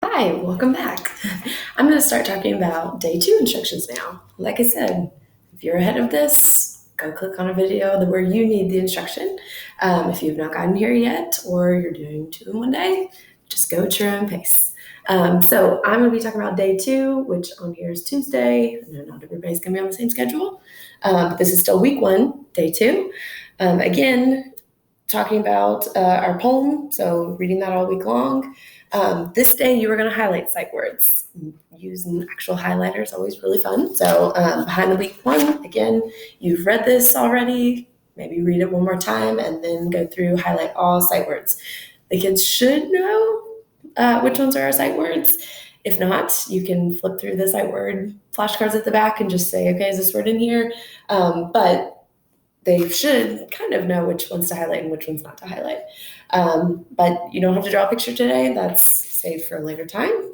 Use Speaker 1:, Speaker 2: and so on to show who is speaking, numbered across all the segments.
Speaker 1: Hi, welcome back. I'm going to start talking about day 2 instructions now. Like I said, if you're ahead of this, go click on a video where you need the instruction. If you've not gotten here yet or you're doing 2 in one day, just go at your own pace. So I'm going to be talking about day 2, which on here is Tuesday. I know not everybody's going to be on the same schedule. But this is still week 1, day 2. Again, talking about our poem, so reading that all week long. This day you are going to highlight sight words. Using actual highlighters, always really fun. So behind the week 1, again, you've read this already. Maybe read it one more time and then go through, highlight all sight words. The kids should know which ones are our sight words. If not, you can flip through the sight word flashcards at the back and just say, okay, is this word in here? But they should kind of know which ones to highlight and which ones not to highlight. But you don't have to draw a picture today. That's saved for a later time.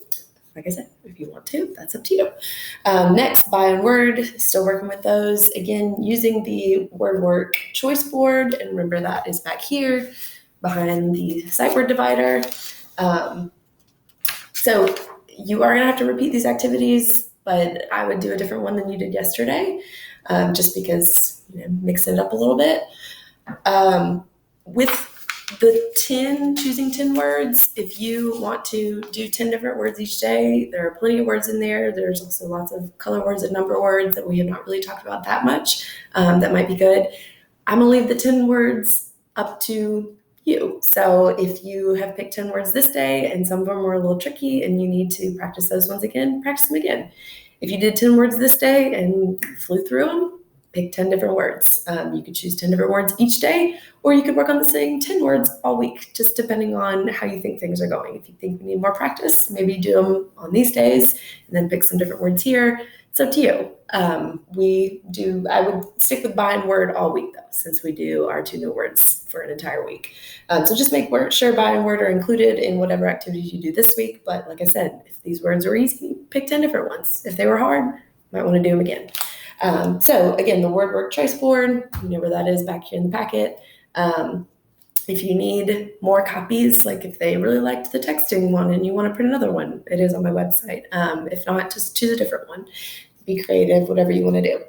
Speaker 1: Like I said, if you want to, that's up to you. Next, by and word, still working with those. Again, using the word work choice board, and remember that is back here behind the sight word divider. So you are gonna have to repeat these activities, but I would do a different one than you did yesterday, just because, mix it up a little bit. With the 10, choosing 10 words, if you want to do 10 different words each day, there are plenty of words in there. There's also lots of color words and number words that we have not really talked about that much, that might be good. I'm gonna leave the 10 words up to you. So if you have picked 10 words this day and some of them were a little tricky and you need to practice those ones again, practice them again. If you did 10 words this day and flew through them, pick 10 different words. You could choose 10 different words each day, or you could work on the same 10 words all week, just depending on how you think things are going. If you think we need more practice, maybe do them on these days and then pick some different words here. It's up to you. I would stick with by and word all week though, since we do our 2 new words for an entire week. So just make sure by and word are included in whatever activities you do this week. But like I said, if these words were easy, pick 10 different ones. If they were hard, you might want to do them again. So again, the word work choice board, you know where that is back here in the packet. If you need more copies, like if they really liked the texting one and you want to print another one, it is on my website. If not, just choose a different one. Be creative, whatever you want to do.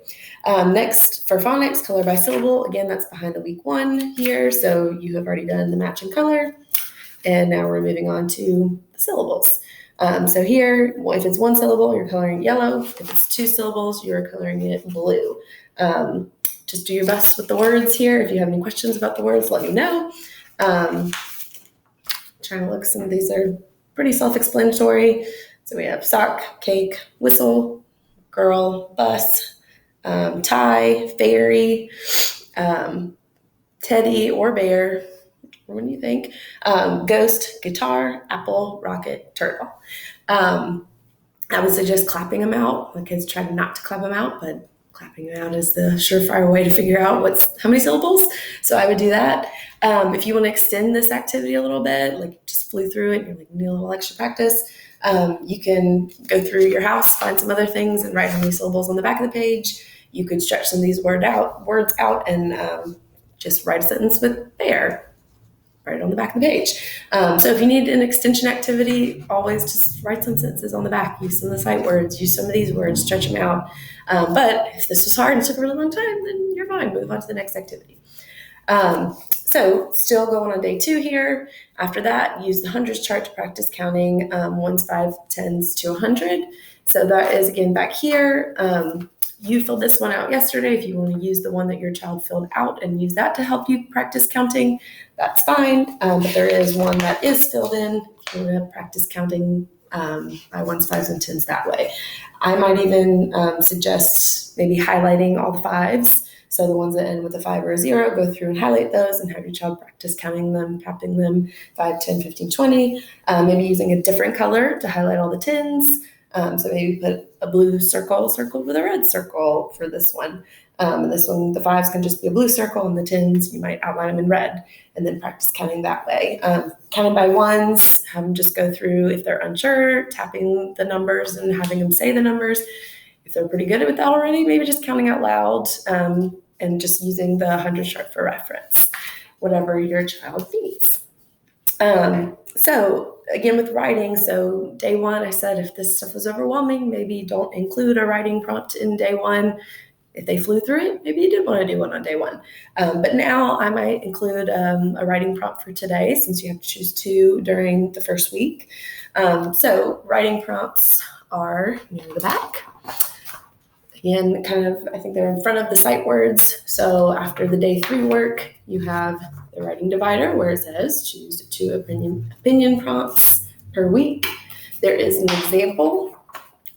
Speaker 1: Next, for phonics, color by syllable. Again, that's behind the week 1 here. So you have already done the matching color. And now we're moving on to the syllables. So here, if it's 1 syllable, you're coloring yellow. If it's 2 syllables, you're coloring it blue. Just do your best with the words here. If you have any questions about the words, let me know. Trying to look, some of these are pretty self-explanatory. So we have sock, cake, whistle, girl, bus, tie, fairy, teddy or bear. What do you think? Ghost, guitar, apple, rocket, turtle. I would suggest clapping them out. My kids tried not to clap them out, but clapping them out is the surefire way to figure out how many syllables. So I would do that. If you want to extend this activity a little bit, like just flew through it, you're like, need a little extra practice, you can go through your house, find some other things, and write how many syllables on the back of the page. You could stretch some of these words out, and just write a sentence with bear right on the back of the page. So if you need an extension activity, always just write some sentences on the back, use some of the sight words, use some of these words, stretch them out. But if this was hard and took a really long time, then you're fine. Move on to the next activity. So still going on day 2 here. After that, use the hundreds chart to practice counting 1s, 5s, 10s to 100. So that is again back here. You filled this one out yesterday. If you want to use the one that your child filled out and use that to help you practice counting, that's fine. But there is one that is filled in. If you want to practice counting by 1s, 5s, and 10s that way. I might even suggest maybe highlighting all the 5s. So the ones that end with a 5 or a 0, go through and highlight those and have your child practice counting them, tapping them 5, 10, 15, 20. Maybe using a different color to highlight all the 10s. So maybe put a blue circle circled with a red circle for this one. And this one, the 5s can just be a blue circle, and the 10s, you might outline them in red and then practice counting that way. Counting by 1s, have them just go through, if they're unsure, tapping the numbers and having them say the numbers. If they're pretty good with that already, maybe just counting out loud and just using the 100 chart for reference, whatever your child needs. So again with writing, so day one, I said if this stuff was overwhelming, maybe don't include a writing prompt in day one. If they flew through it, maybe you did want to do one on day one. But now I might include a writing prompt for today, since you have to choose two during the first week. So writing prompts are near the back. Again, kind of, I think they're in front of the sight words. So after the day 3 work, you have the writing divider where it says choose 2 opinion prompts per week. There is an example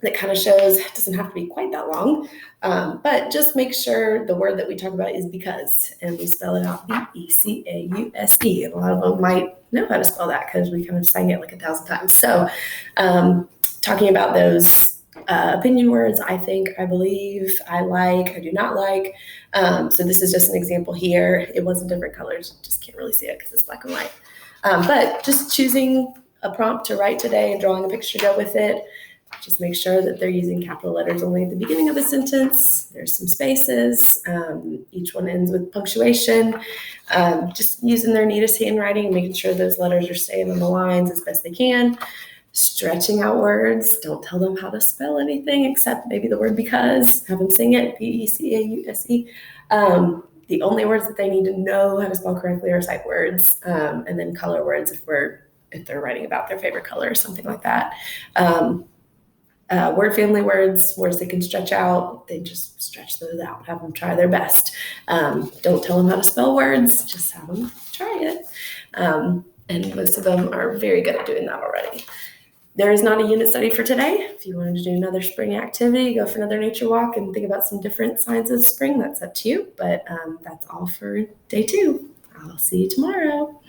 Speaker 1: that kind of shows, it doesn't have to be quite that long, but just make sure the word that we talk about is because, and we spell it out B-E-C-A-U-S-E. And a lot of them might know how to spell that because we kind of sang it like 1,000 times. So talking about those opinion words, I think, I believe, I like, I do not like. So this is just an example here. It was in different colors, just can't really see it because it's black and white. But just choosing a prompt to write today and drawing a picture to go with it. Just make sure that they're using capital letters only at the beginning of a sentence. There's some spaces. Each one ends with punctuation. Just using their neatest handwriting, making sure those letters are staying on the lines as best they can. Stretching out words. Don't tell them how to spell anything except maybe the word because. Have them sing it, B-E-C-A-U-S-E. The only words that they need to know how to spell correctly are sight words, and then color words if they're writing about their favorite color or something like that. Word family words they can stretch out, they just stretch those out, have them try their best. Don't tell them how to spell words, just have them try it. And most of them are very good at doing that already. There is not a unit study for today. If you wanted to do another spring activity, go for another nature walk and think about some different signs of spring, that's up to you. But that's all for day 2. I'll see you tomorrow.